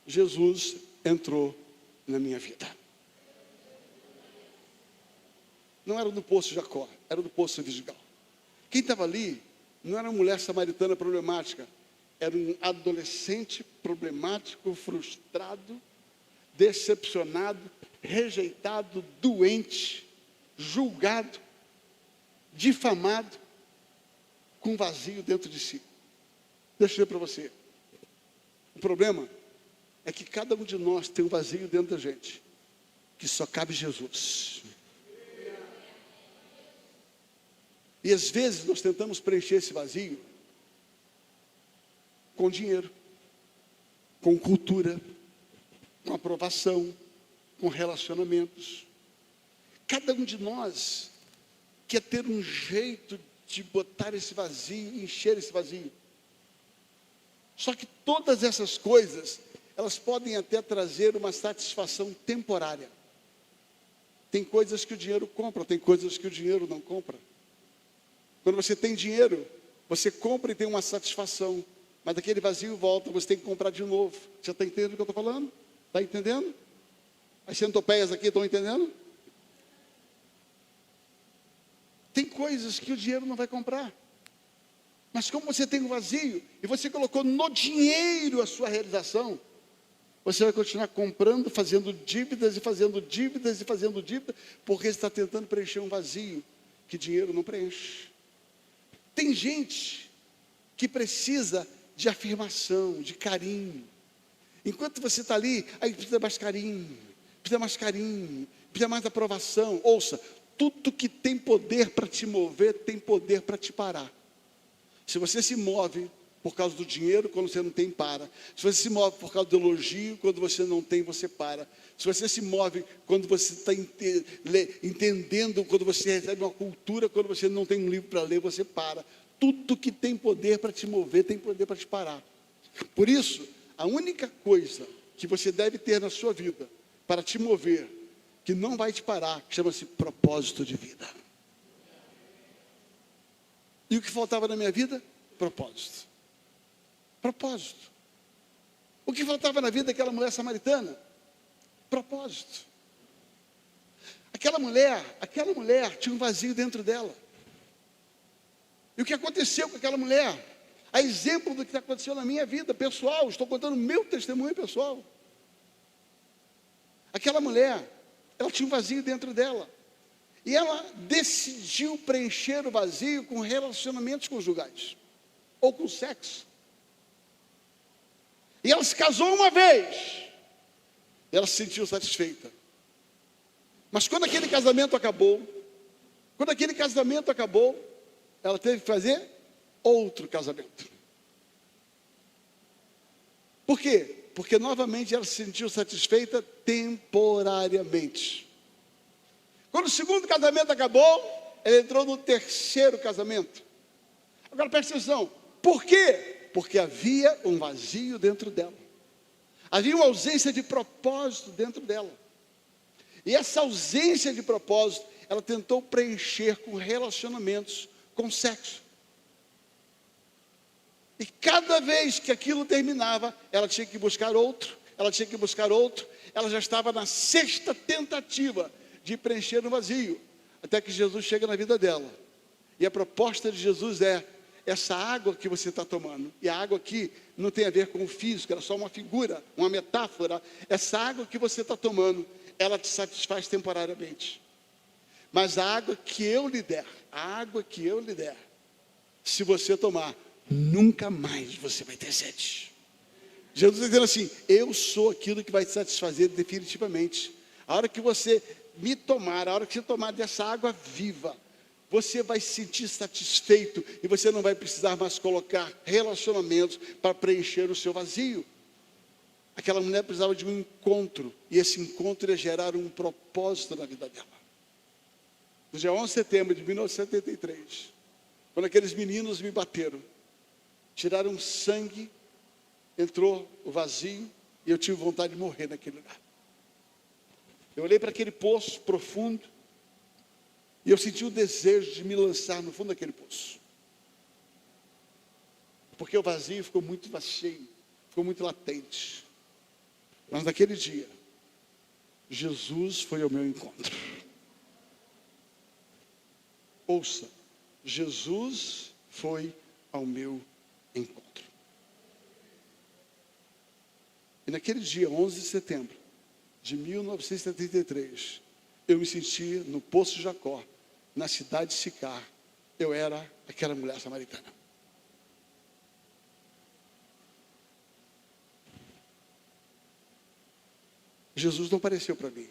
Jesus entrou na minha vida. Não era do Poço Jacó, era do Poço Vidigal. Quem estava ali não era uma mulher samaritana problemática, era um adolescente problemático, frustrado, decepcionado, rejeitado, doente, julgado, difamado, com vazio dentro de si. Deixa eu dizer para você, o problema é que cada um de nós tem um vazio dentro da gente, que só cabe Jesus. E às vezes nós tentamos preencher esse vazio com dinheiro, com cultura, com aprovação, com relacionamentos. Cada um de nós quer ter um jeito de botar esse vazio, encher esse vazio. Só que todas essas coisas, elas podem até trazer uma satisfação temporária. Tem coisas que o dinheiro compra, tem coisas que o dinheiro não compra. Quando você tem dinheiro, você compra e tem uma satisfação, mas daquele vazio volta, você tem que comprar de novo. Você está entendendo o que eu estou falando? Está entendendo? As centopeias aqui estão entendendo? Tem coisas que o dinheiro não vai comprar. Mas como você tem um vazio, e você colocou no dinheiro a sua realização, você vai continuar comprando, fazendo dívidas, e fazendo dívidas, e fazendo dívidas, porque você está tentando preencher um vazio que dinheiro não preenche. Tem gente que precisa de afirmação, de carinho. Enquanto você está ali, aí precisa mais carinho, precisa mais carinho, precisa mais aprovação. Ouça, tudo que tem poder para te mover, tem poder para te parar. Se você se move por causa do dinheiro, quando você não tem, para. Se você se move por causa do elogio, quando você não tem, você para. Se você se move quando você está entendendo, quando você recebe uma cultura, quando você não tem um livro para ler, você para. Tudo que tem poder para te mover, tem poder para te parar. Por isso, a única coisa que você deve ter na sua vida, para te mover, que não vai te parar, chama-se propósito de vida. E o que faltava na minha vida? Propósito. Propósito. O que faltava na vida daquela mulher samaritana? Propósito. Aquela mulher tinha um vazio dentro dela. E o que aconteceu com aquela mulher? A exemplo do que aconteceu na minha vida pessoal, estou contando meu testemunho pessoal. Aquela mulher, ela tinha um vazio dentro dela. E ela decidiu preencher o vazio com relacionamentos conjugais, ou com sexo. E ela se casou uma vez, e ela se sentiu satisfeita. Mas quando aquele casamento acabou, ela teve que fazer outro casamento. Por quê? Porque novamente ela se sentiu satisfeita temporariamente. Quando o segundo casamento acabou, ela entrou no terceiro casamento. Agora presta atenção, por quê? Porque havia um vazio dentro dela. Havia uma ausência de propósito dentro dela. E essa ausência de propósito, ela tentou preencher com relacionamentos, com sexo. E cada vez que aquilo terminava, ela tinha que buscar outro, ela já estava na sexta tentativa de preencher o vazio, até que Jesus chega na vida dela. E a proposta de Jesus é: essa água que você está tomando, e a água aqui não tem a ver com o físico, era só uma figura, uma metáfora. Essa água que você está tomando, ela te satisfaz temporariamente. Mas a água que eu lhe der, se você tomar, nunca mais você vai ter sede. Jesus está dizendo assim: eu sou aquilo que vai te satisfazer definitivamente. A hora que você me tomar, a hora que você tomar dessa água viva, você vai se sentir satisfeito e você não vai precisar mais colocar relacionamentos para preencher o seu vazio. Aquela mulher precisava de um encontro, e esse encontro ia gerar um propósito na vida dela. No dia 11 de setembro de 1973, quando aqueles meninos me bateram, tiraram sangue, entrou o vazio, e eu tive vontade de morrer naquele lugar. Eu olhei para aquele poço profundo, e eu senti o desejo de me lançar no fundo daquele poço. Porque o vazio ficou muito cheio, ficou muito latente. Mas naquele dia, Jesus foi ao meu encontro. Ouça, Jesus foi ao meu encontro. E naquele dia, 11 de setembro de 1973, eu me senti no Poço de Jacó, na cidade de Sicar. Eu era aquela mulher samaritana. Jesus não apareceu para mim,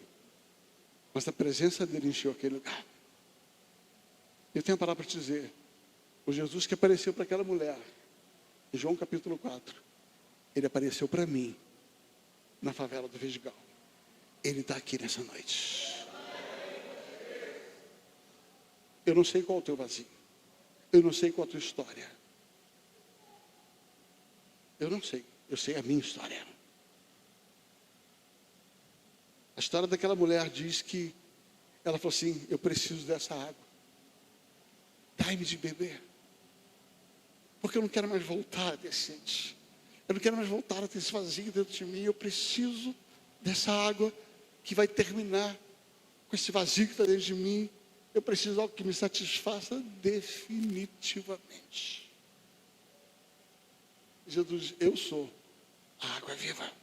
mas a presença dele encheu aquele lugar. Eu tenho a palavra para te dizer: o Jesus que apareceu para aquela mulher, em João capítulo 4, ele apareceu para mim, na favela do Vidigal. Ele está aqui nessa noite. Eu não sei qual é o teu vazio, eu não sei qual é a tua história, eu não sei, eu sei a minha história. A história daquela mulher diz que ela falou assim: eu preciso dessa água, dai-me de beber, porque eu não quero mais voltar a ter sede, eu não quero mais voltar a ter esse vazio dentro de mim. Eu preciso dessa água que vai terminar com esse vazio que está dentro de mim. Eu preciso de algo que me satisfaça definitivamente. Jesus diz: eu sou a água viva.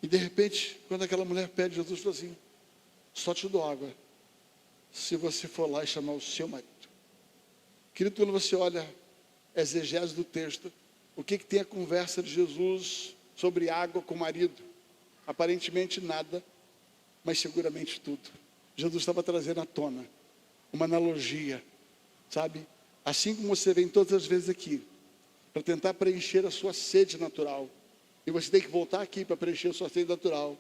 E de repente, quando aquela mulher pede, Jesus falou assim: só te dou água se você for lá e chamar o seu marido. Querido, quando você olha a exegese do texto, o que tem a conversa de Jesus sobre água com o marido? Aparentemente nada, mas seguramente tudo. Jesus estava trazendo à tona uma analogia, sabe? Assim como você vem todas as vezes aqui para tentar preencher a sua sede natural, e você tem que voltar aqui para preencher a sua sede natural.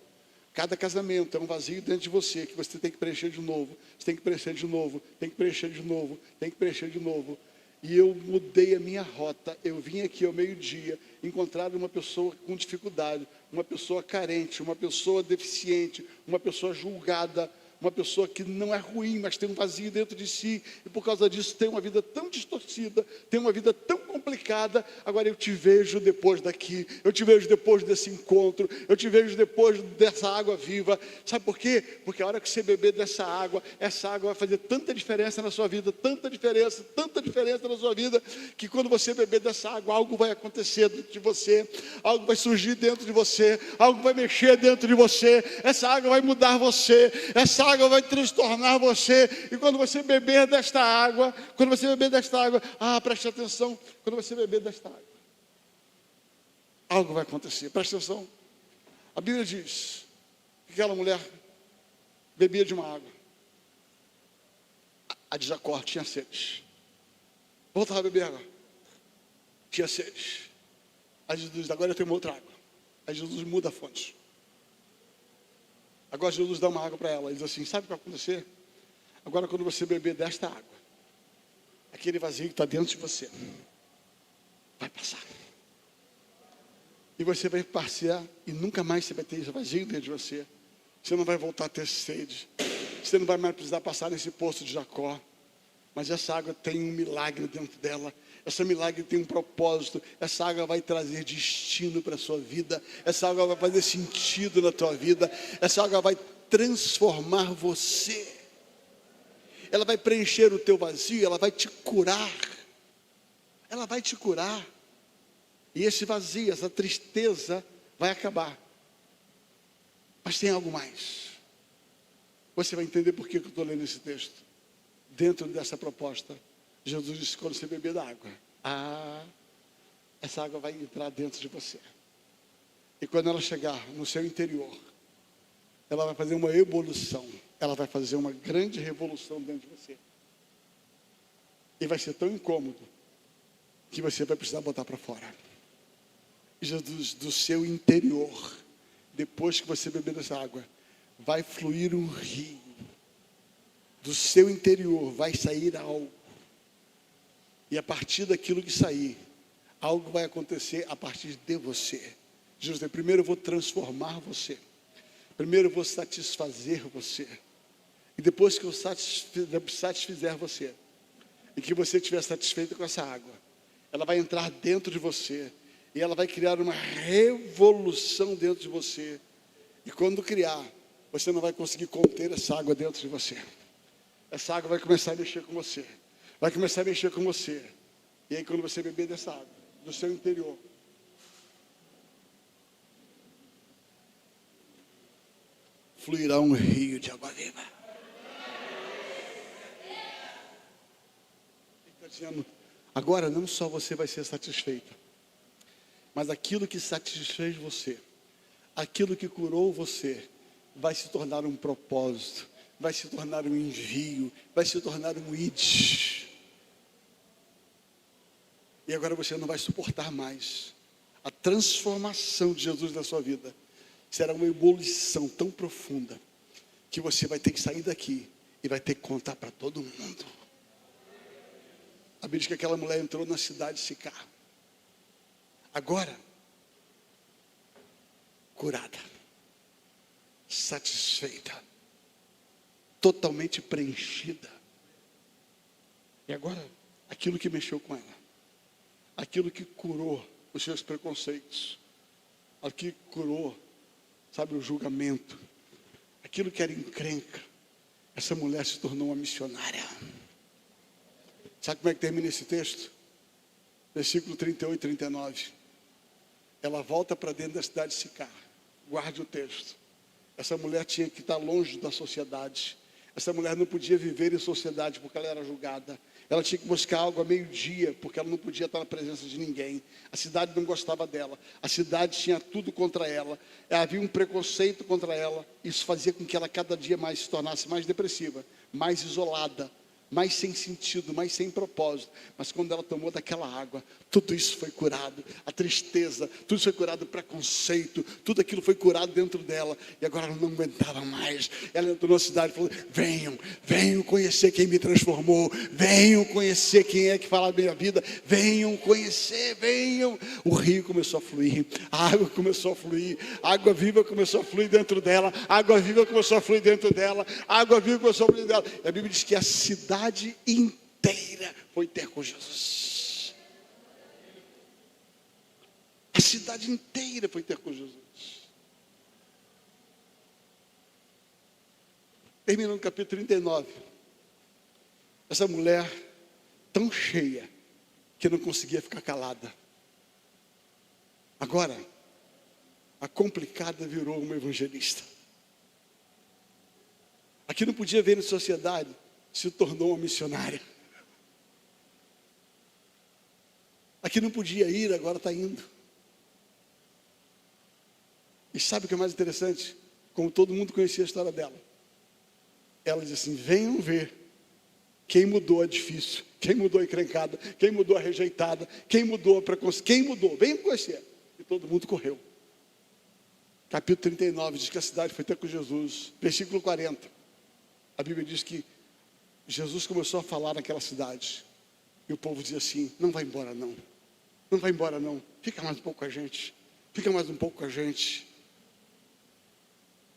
Cada casamento é um vazio dentro de você que você tem que preencher de novo. Você tem que preencher de novo, tem que preencher de novo, tem que preencher de novo. E eu mudei a minha rota. Eu vim aqui ao meio-dia encontrar uma pessoa com dificuldade, uma pessoa carente, uma pessoa deficiente, uma pessoa julgada, uma pessoa que não é ruim, mas tem um vazio dentro de si, e por causa disso tem uma vida tão distorcida, tem uma vida tão complicada. Agora eu te vejo depois daqui, eu te vejo depois desse encontro, eu te vejo depois dessa água viva. Sabe por quê? Porque a hora que você beber dessa água, essa água vai fazer tanta diferença na sua vida, tanta diferença na sua vida, que quando você beber dessa água, algo vai acontecer dentro de você, algo vai surgir dentro de você, algo vai mexer dentro de você. Essa água vai mudar você, essa água vai transtornar você. E quando você beber desta água, preste atenção, quando você beber desta água, algo vai acontecer. Preste atenção. A Bíblia diz que aquela mulher bebia de uma água. A de Jacó tinha sede. Voltava a beber água. Tinha sede. Aí Jesus diz: agora eu tenho uma outra água. Aí Jesus muda a fonte. Agora Jesus dá uma água para ela. Ele diz assim: sabe o que vai acontecer? Agora quando você beber desta água, aquele vazio que está dentro de você vai passar. E você vai passear e nunca mais você vai ter esse vazio dentro de você. Você não vai voltar a ter sede. Você não vai mais precisar passar nesse poço de Jacó. Mas essa água tem um milagre dentro dela. Esse milagre tem um propósito. Essa água vai trazer destino para a sua vida. Essa água vai fazer sentido na tua vida. Essa água vai transformar você. Ela vai preencher o teu vazio. Ela vai te curar. Ela vai te curar. E esse vazio, essa tristeza vai acabar. Mas tem algo mais. Você vai entender por que eu estou lendo esse texto. Dentro dessa proposta, Jesus disse: quando você beber da água, essa água vai entrar dentro de você. E quando ela chegar no seu interior, ela vai fazer uma evolução. Ela vai fazer uma grande revolução dentro de você. E vai ser tão incômodo que você vai precisar botar para fora. Jesus, do seu interior, depois que você beber dessa água, vai fluir um rio. Do seu interior vai sair algo. E a partir daquilo que sair, algo vai acontecer a partir de você. Jesus diz, primeiro eu vou transformar você. Primeiro eu vou satisfazer você. E depois que eu satisfizer você, e que você estiver satisfeito com essa água, ela vai entrar dentro de você. E ela vai criar uma revolução dentro de você. E quando criar, você não vai conseguir conter essa água dentro de você. Essa água vai começar a mexer com você. Vai começar a mexer com você. E aí quando você beber dessa água, do seu interior, fluirá um rio de água viva. Ele está dizendo, agora não só você vai ser satisfeita, mas aquilo que satisfez você, aquilo que curou você, vai se tornar um propósito, vai se tornar um envio, vai se tornar um id. E agora você não vai suportar mais. A transformação de Jesus na sua vida será uma ebulição tão profunda que você vai ter que sair daqui e vai ter que contar para todo mundo. A Bíblia diz que aquela mulher entrou na cidade de Sicar. Agora, curada, satisfeita, totalmente preenchida. E agora, aquilo que mexeu com ela, aquilo que curou os seus preconceitos, aquilo que curou, sabe, o julgamento, aquilo que era encrenca, essa mulher se tornou uma missionária. Sabe como é que termina esse texto? Versículo 38 e 39. Ela volta para dentro da cidade de Sicar. Guarde o texto. Essa mulher tinha que estar longe da sociedade. Essa mulher não podia viver em sociedade porque ela era julgada. Ela tinha que buscar algo a meio-dia, porque ela não podia estar na presença de ninguém. A cidade não gostava dela. A cidade tinha tudo contra ela. Havia um preconceito contra ela. Isso fazia com que ela cada dia mais se tornasse mais depressiva, mais isolada, mais sem sentido, mais sem propósito. Mas quando ela tomou daquela água, tudo isso foi curado. A tristeza, tudo isso foi curado, o preconceito, tudo aquilo foi curado dentro dela. E agora ela não aguentava mais. Ela entrou na cidade e falou, venham conhecer quem me transformou. Venham conhecer quem é que fala a minha vida. Venham conhecer, venham. O rio começou a fluir, a água começou a fluir, a água viva começou a fluir dentro dela, a água viva começou a fluir dentro dela, a água viva começou a fluir dela. E a Bíblia diz que a cidade inteira foi ter com Jesus. A cidade inteira foi ter com Jesus. Terminando o capítulo 39. Essa mulher tão cheia que não conseguia ficar calada. Agora, a complicada virou uma evangelista. A que não podia ver na sociedade se tornou uma missionária. A que não podia ir, agora está indo. E sabe o que é mais interessante? Como todo mundo conhecia a história dela. Ela disse assim, venham ver quem mudou a difícil, quem mudou a encrencada, quem mudou a rejeitada, quem mudou a preconceito, quem mudou, venham conhecer. E todo mundo correu. Capítulo 39 diz que a cidade foi ter com Jesus. Versículo 40. A Bíblia diz que Jesus começou a falar naquela cidade. E o povo dizia assim, não vai embora não. Não vai embora não. Fica mais um pouco com a gente. Fica mais um pouco com a gente.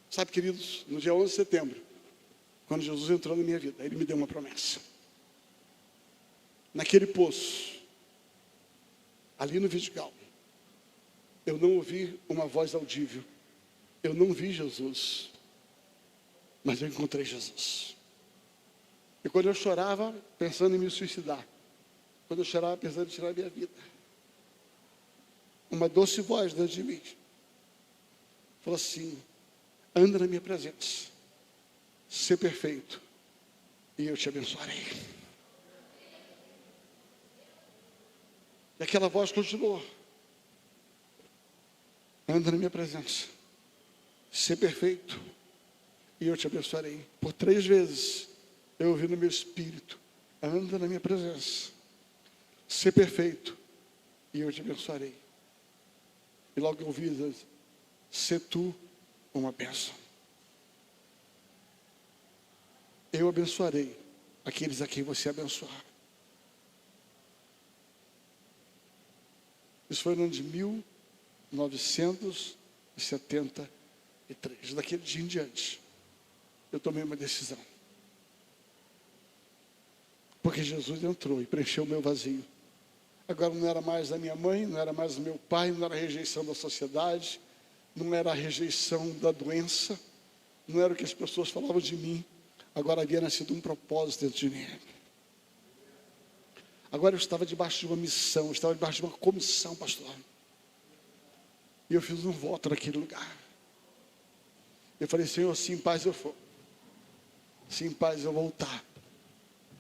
Sabe, queridos, no dia 11 de setembro, quando Jesus entrou na minha vida, Ele me deu uma promessa. Naquele poço, ali no Vidigal, eu não ouvi uma voz audível. Eu não vi Jesus. Mas eu encontrei Jesus. E quando eu chorava, pensando em me suicidar, quando eu chorava, pensando em tirar a minha vida, uma doce voz dentro de mim falou assim, anda na minha presença, ser perfeito, e eu te abençoarei. E aquela voz continuou: anda na minha presença, ser perfeito, e eu te abençoarei. Por 3 vezes, eu ouvi no meu espírito: anda na minha presença, ser perfeito, e eu te abençoarei. E logo eu ouvi: ser tu uma bênção. Eu abençoarei aqueles a quem você abençoar. Isso foi no ano de 1973. Daquele dia em diante, eu tomei uma decisão. Porque Jesus entrou e preencheu o meu vazio. Agora não era mais a minha mãe, não era mais o meu pai, não era a rejeição da sociedade, não era a rejeição da doença, não era o que as pessoas falavam de mim. Agora havia nascido um propósito dentro de mim. Agora eu estava debaixo de uma missão, eu estava debaixo de uma comissão, pastor. E eu fiz um voto naquele lugar. Eu falei: Senhor, se em paz eu for, se em paz eu voltar,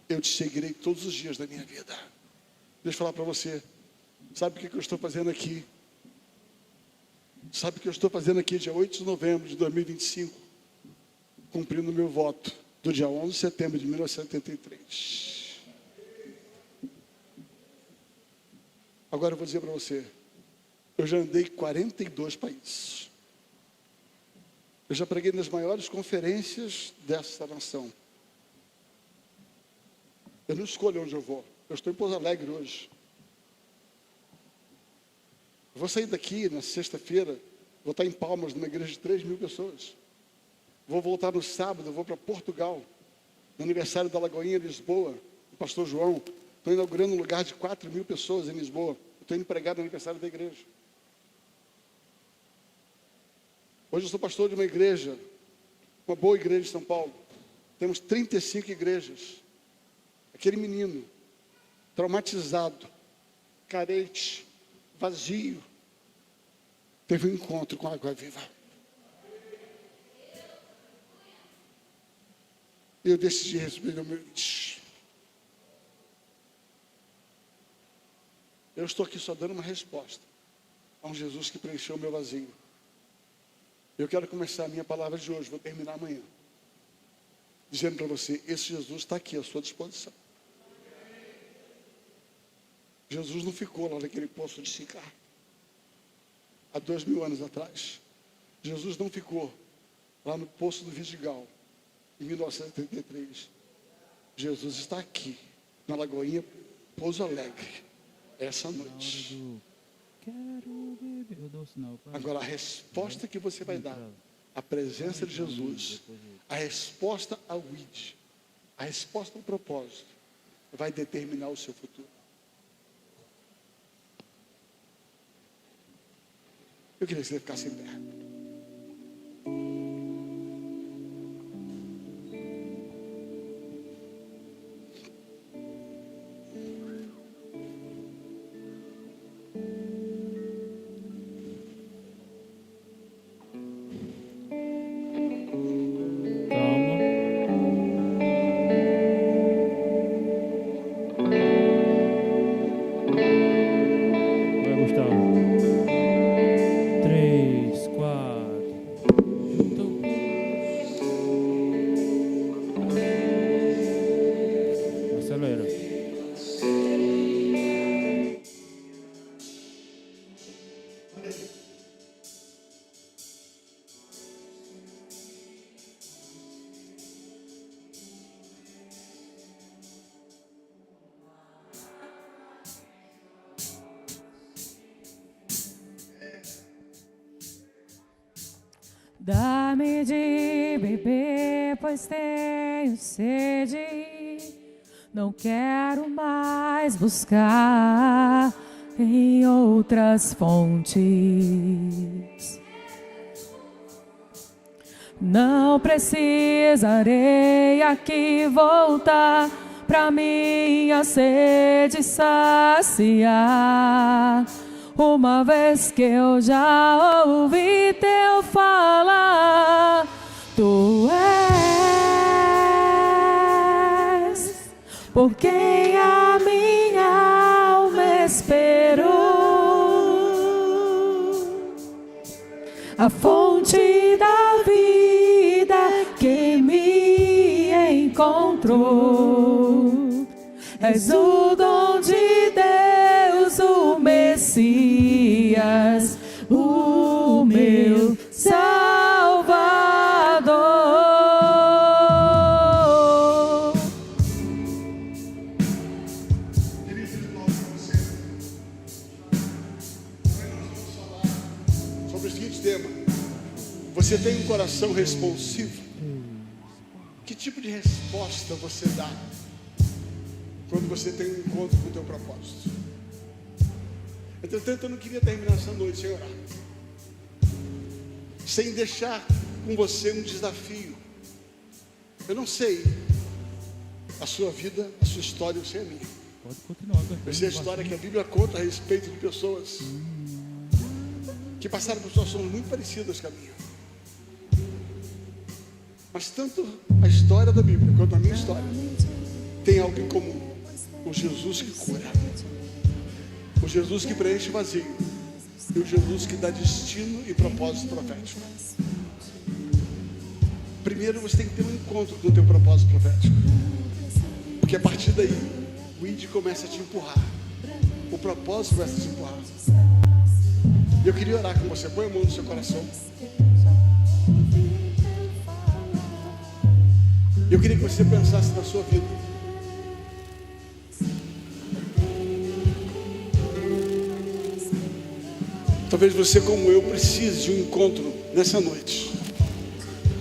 eu te seguirei todos os dias da minha vida. Deixa eu falar para você, sabe o que eu estou fazendo aqui? Sabe o que eu estou fazendo aqui dia 8 de novembro de 2025? Cumprindo o meu voto do dia 11 de setembro de 1973. Agora eu vou dizer para você, eu já andei 42 países. Eu já preguei nas maiores conferências dessa nação. Eu não escolho onde eu vou. Eu estou em Pouso Alegre hoje. Eu vou sair daqui na sexta-feira, vou estar em Palmas, numa igreja de 3.000 pessoas. Vou voltar no sábado, vou para Portugal, no aniversário da Lagoinha, Lisboa, do pastor João. Estou inaugurando um lugar de 4.000 pessoas em Lisboa. Estou indo pregar no aniversário da igreja. Hoje eu sou pastor de uma igreja, uma boa igreja de São Paulo. Temos 35 igrejas. Aquele menino, traumatizado, carente, vazio, teve um encontro com a água viva. E eu decidi receber o meu. Eu estou aqui só dando uma resposta a um Jesus que preencheu o meu vazio. Eu quero começar a minha palavra de hoje, vou terminar amanhã, dizendo para você: esse Jesus está aqui à sua disposição. Jesus não ficou lá naquele poço de Sicar há 2.000 anos atrás. Jesus não ficou lá no poço do Vidigal em 1983. Jesus está aqui na Lagoinha, Pouso Alegre, essa noite. Agora a resposta que você vai dar à presença de Jesus, a resposta ao ID, a resposta ao propósito, vai determinar o seu futuro. Eu queria que você ficasse em pé. Dá-me de beber, pois tenho sede. Não quero mais buscar em outras fontes. Não precisarei aqui voltar pra minha sede saciar. Uma vez que eu já ouvi teu falar, tu és por quem a minha alma esperou. a fonte da vida que me encontrou. És o dom de Deus, o Messias, o meu Salvador. Queridos irmãos, para você, hoje nós vamos falar sobre o seguinte tema: você tem um coração responsivo? Que tipo de resposta você dá quando você tem um encontro com o teu propósito? Entretanto, eu não queria terminar essa noite sem orar, sem deixar com você um desafio. Eu não sei a sua vida, a sua história, eu sei a minha. Pode continuar. Eu sei a história que a Bíblia conta a respeito de pessoas que passaram por situações muito parecidas com a minha. Mas tanto a história da Bíblia quanto a minha história tem algo em comum: o Jesus que cura, o Jesus que preenche o vazio e o Jesus que dá destino e propósito profético. Primeiro você tem que ter um encontro com o teu propósito profético, porque a partir daí o ID começa a te empurrar, o propósito começa a te empurrar. E eu queria orar com você. Põe a mão no seu coração. Eu queria que você pensasse na sua vida. Talvez você, como eu, precise de um encontro nessa noite,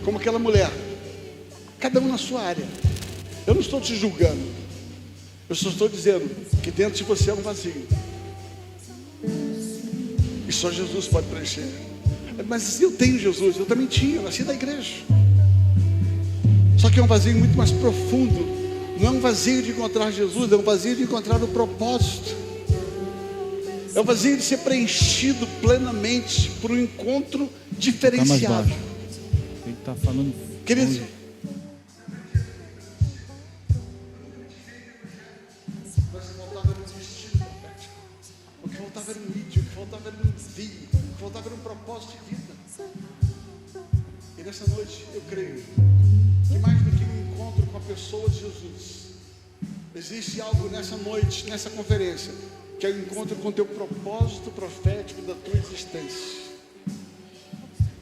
como aquela mulher, cada um na sua área. Eu não estou te julgando, eu só estou dizendo que dentro de você é um vazio e só Jesus pode preencher. Mas eu tenho Jesus, eu também tinha, eu nasci da igreja. Só que é um vazio muito mais profundo. Não é um vazio de encontrar Jesus, é um vazio de encontrar o propósito. É um vazio de ser preenchido plenamente por um encontro diferenciado. Ele está falando. Queridos, mas faltava um destino profético. O que faltava era um ídolo, o que faltava era um envio, o que faltava era um propósito de vida. E nessa noite eu creio que mais do que um encontro com a pessoa de Jesus, existe algo nessa noite, nessa conferência, que é o encontro com o teu propósito profético da tua existência.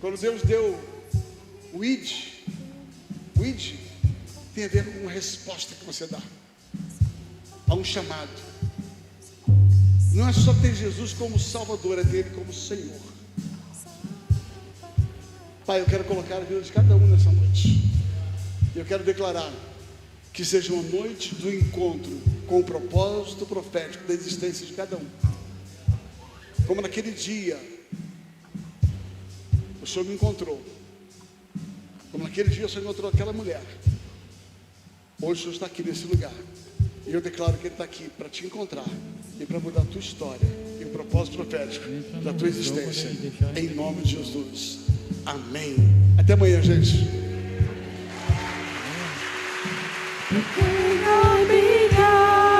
Quando Deus deu o ID tem a ver com uma resposta que você dá a um chamado. Não é só ter Jesus como Salvador, é ter Ele como Senhor. Pai, eu quero colocar a vida de cada um nessa noite. Eu quero declarar que seja uma noite do encontro com o propósito profético da existência de cada um. Como naquele dia o Senhor me encontrou, como naquele dia o Senhor encontrou aquela mulher, hoje o Senhor está aqui nesse lugar. E eu declaro que Ele está aqui para te encontrar e para mudar a tua história e o propósito profético da tua existência, em nome de Jesus. Amém. Até amanhã, gente. Porque a minha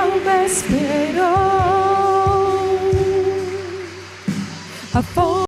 alma esperou.